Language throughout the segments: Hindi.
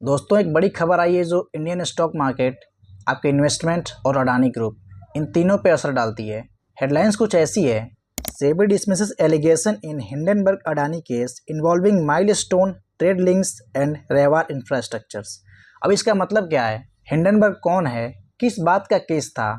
दोस्तों, एक बड़ी खबर आई है जो इंडियन स्टॉक मार्केट, आपके इन्वेस्टमेंट और अडानी ग्रुप इन तीनों पे असर डालती है। हेडलाइंस कुछ ऐसी है: SEBI dismisses allegation in Hindenburg Adani case involving Milestone Trade Links and Rewa infrastructures. अब इसका मतलब क्या है? हिंडनबर्ग कौन है, किस बात का केस था,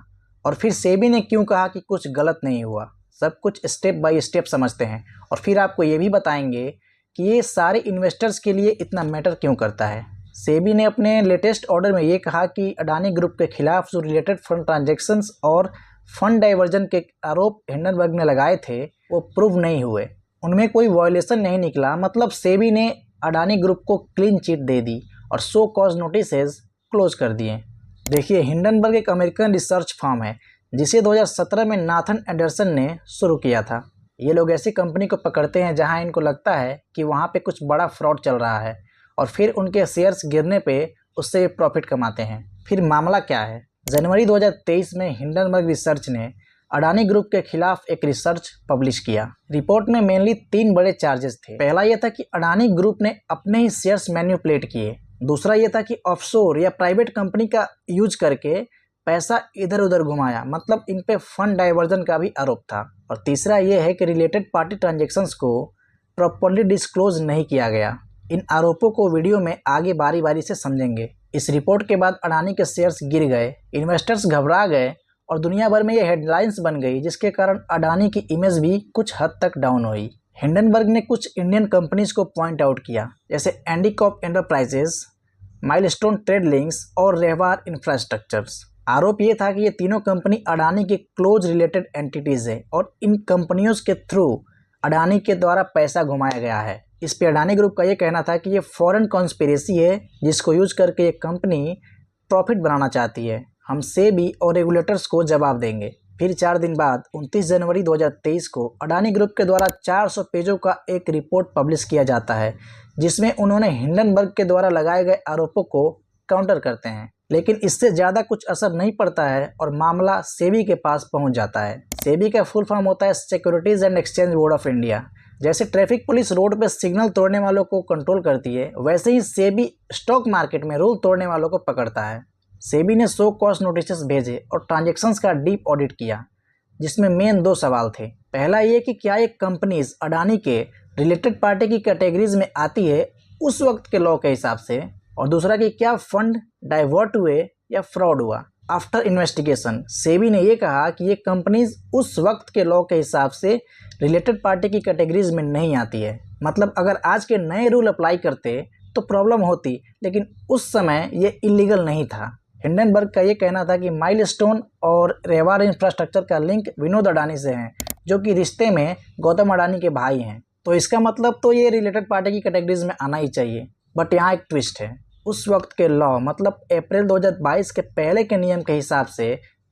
और फिर सेबी ने क्यों कहा कि कुछ गलत नहीं हुआ। सब कुछ स्टेप बाय स्टेप समझते हैं और फिर आपको ये भी बताएंगे कि ये सारे इन्वेस्टर्स के लिए इतना मैटर क्यों करता है। सेबी ने अपने लेटेस्ट ऑर्डर में ये कहा कि अडानी ग्रुप के खिलाफ जो रिलेटेड फंड ट्रांजैक्शंस और फंड डाइवर्जन के आरोप हिंडनबर्ग ने लगाए थे वो प्रूव नहीं हुए, उनमें कोई वायलेशन नहीं निकला। मतलब सेबी ने अडानी ग्रुप को क्लीन चिट दे दी और सो कॉज नोटिसेज क्लोज कर दिए। देखिए, हिंडनबर्ग एक अमेरिकन रिसर्च फर्म है जिसे 2017 में नाथन एंडरसन ने शुरू किया था। ये लोग ऐसी कंपनी को पकड़ते हैं जहां इनको लगता है कि वहां पे कुछ बड़ा फ्रॉड चल रहा है और फिर उनके शेयर्स गिरने पे उससे प्रॉफिट कमाते हैं। फिर मामला क्या है? जनवरी 2023 में हिंडनबर्ग रिसर्च ने अडानी ग्रुप के खिलाफ एक रिसर्च पब्लिश किया। रिपोर्ट में मेनली 3 बड़े चार्जेस थे। पहला यह था कि अडानी ग्रुप ने अपने ही शेयर्स मैन्युपुलेट किए। दूसरा यह था कि ऑफशोर या प्राइवेट कंपनी का यूज करके पैसा इधर उधर घुमाया, मतलब इन पे फंड डाइवर्जन का भी आरोप था। और तीसरा यह है कि रिलेटेड पार्टी ट्रांजैक्शंस को प्रॉपर्ली डिस्क्लोज नहीं किया गया। इन आरोपों को वीडियो में आगे बारी बारी से समझेंगे। इस रिपोर्ट के बाद अडानी के शेयर्स गिर गए, इन्वेस्टर्स घबरा गए और दुनिया भर में ये हेडलाइंस बन गई, जिसके कारण अडानी की इमेज भी कुछ हद तक डाउन हुई। हिंडनबर्ग ने कुछ इंडियन कंपनीज को पॉइंट आउट किया, जैसे एंडीकॉप एंटरप्राइजेस, माइलस्टोन ट्रेड लिंक्स और रेवार इंफ्रास्ट्रक्चर्स। आरोप ये था कि ये तीनों कंपनी अडानी के क्लोज रिलेटेड एंटिटीज है और इन कंपनियों के थ्रू अडानी के द्वारा पैसा घुमाया गया है। इस पे अडानी ग्रुप का ये कहना था कि ये फॉरेन कॉन्स्पिरेसी है जिसको यूज करके ये कंपनी प्रॉफिट बनाना चाहती है। हम सेबी और रेगुलेटर्स को जवाब देंगे। फिर 4 दिन बाद 29 जनवरी 2023 को अडानी ग्रुप के द्वारा 400 पेजों का एक रिपोर्ट पब्लिश किया जाता है, जिसमें उन्होंने हिंडनबर्ग के द्वारा लगाए गए आरोपों को काउंटर करते हैं। लेकिन इससे ज़्यादा कुछ असर नहीं पड़ता है और मामला सेबी के पास पहुंच जाता है। सेबी का फुल फॉर्म होता है securities and exchange board of India. जैसे ट्रैफिक पुलिस रोड पे सिग्नल तोड़ने वालों को कंट्रोल करती है, वैसे ही सेबी स्टॉक मार्केट में रूल तोड़ने वालों को पकड़ता है। सेबी ने सो कॉज नोटिस भेजे और ट्रांजैक्शंस का डीप ऑडिट किया, जिसमें मेन 2 सवाल थे। पहला ये कि क्या ये कंपनीज अडानी के रिलेटेड पार्टी की कैटेगरीज में आती है उस वक्त के लॉ के हिसाब से, और दूसरा कि क्या फंड डाइवर्ट हुए या फ्रॉड हुआ। आफ्टर इन्वेस्टिगेशन सेबी ने यह कहा कि ये कंपनीज उस वक्त के लॉ के हिसाब से रिलेटेड पार्टी की कैटेगरीज में नहीं आती है। मतलब अगर आज के नए रूल अप्लाई करते तो प्रॉब्लम होती, लेकिन उस समय ये इलीगल नहीं था। हिंडनबर्ग का ये कहना था कि माइलस्टोन और रेवार इंफ्रास्ट्रक्चर का लिंक विनोद अडानी से है, जो कि रिश्ते में गौतम अडानी के भाई हैं। तो इसका मतलब तो ये रिलेटेड पार्टी की कैटेगरीज में आना ही चाहिए। बट यहाँ एक ट्विस्ट है। उस वक्त के लॉ, मतलब अप्रैल 2022 के पहले के नियम के हिसाब से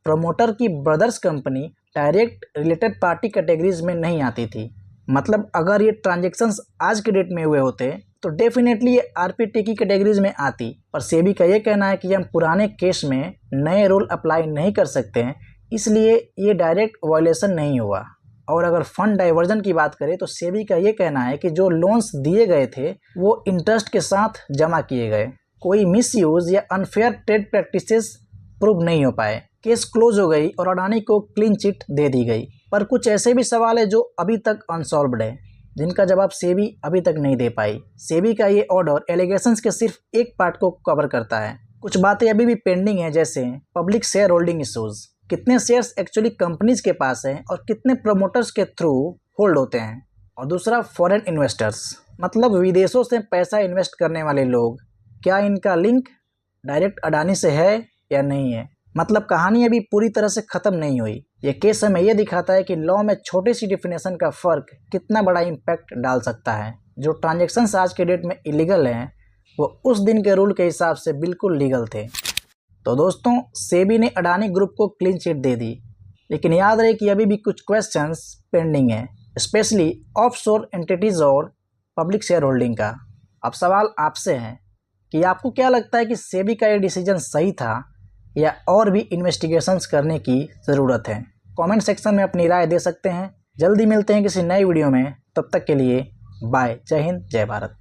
प्रमोटर की brothers company direct related party categories में नहीं आती थी। मतलब अगर ये ट्रांजैक्शंस आज के डेट में हुए होते तो डेफिनेटली ये आरपीटी की कैटेगरीज में आती। पर सेबी का ये कहना है कि हम पुराने केस में नए रूल अप्लाई नहीं कर सकते हैं, इसलिए ये डायरेक्ट वायलेशन नहीं हुआ। और अगर फंड डाइवर्जन की बात करें तो सेबी का ये कहना है कि जो लोन्स दिए गए थे वो इंटरेस्ट के साथ जमा किए गए। कोई मिसयूज या अनफेयर ट्रेड प्रैक्टिसेस प्रूव नहीं हो पाए। केस क्लोज हो गई और अडानी को क्लीन चिट दे दी गई। पर कुछ ऐसे भी सवाल है जो अभी तक अनसॉल्व्ड है, जिनका जवाब सेबी अभी तक नहीं दे पाई। सेबी का ये ऑर्डर एलिगेशंस के सिर्फ एक पार्ट को कवर करता है। कुछ बातें अभी भी पेंडिंग है, जैसे पब्लिक शेयर होल्डिंग इशूज, कितने शेयर्स एक्चुअली कंपनीज के पास हैं और कितने प्रमोटर्स के थ्रू होल्ड होते हैं। और दूसरा फॉरेन इन्वेस्टर्स, मतलब विदेशों से पैसा इन्वेस्ट करने वाले लोग, क्या इनका लिंक डायरेक्ट अडानी से है या नहीं है। मतलब कहानी अभी पूरी तरह से ख़त्म नहीं हुई। ये केस हमें ये दिखाता है कि लॉ में छोटी सी डिफिनेशन का फ़र्क कितना बड़ा इम्पैक्ट डाल सकता है। जो ट्रांजैक्शंस आज के डेट में इलीगल हैं वो उस दिन के रूल के हिसाब से बिल्कुल लीगल थे। तो दोस्तों, सेबी ने अडानी ग्रुप को क्लीन चिट दे दी, लेकिन याद रहे कि अभी भी कुछ क्वेश्चंस पेंडिंग हैं, स्पेशली ऑफशोर एंटिटीज़ और पब्लिक शेयर होल्डिंग का। अब सवाल आपसे है कि आपको क्या लगता है कि सेबी का ये डिसीजन सही था या और भी इन्वेस्टिगेशंस करने की ज़रूरत है। कमेंट सेक्शन में अपनी राय दे सकते हैं। जल्दी मिलते हैं किसी नए वीडियो में, तब तक के लिए बाय। जय हिंद, जय भारत।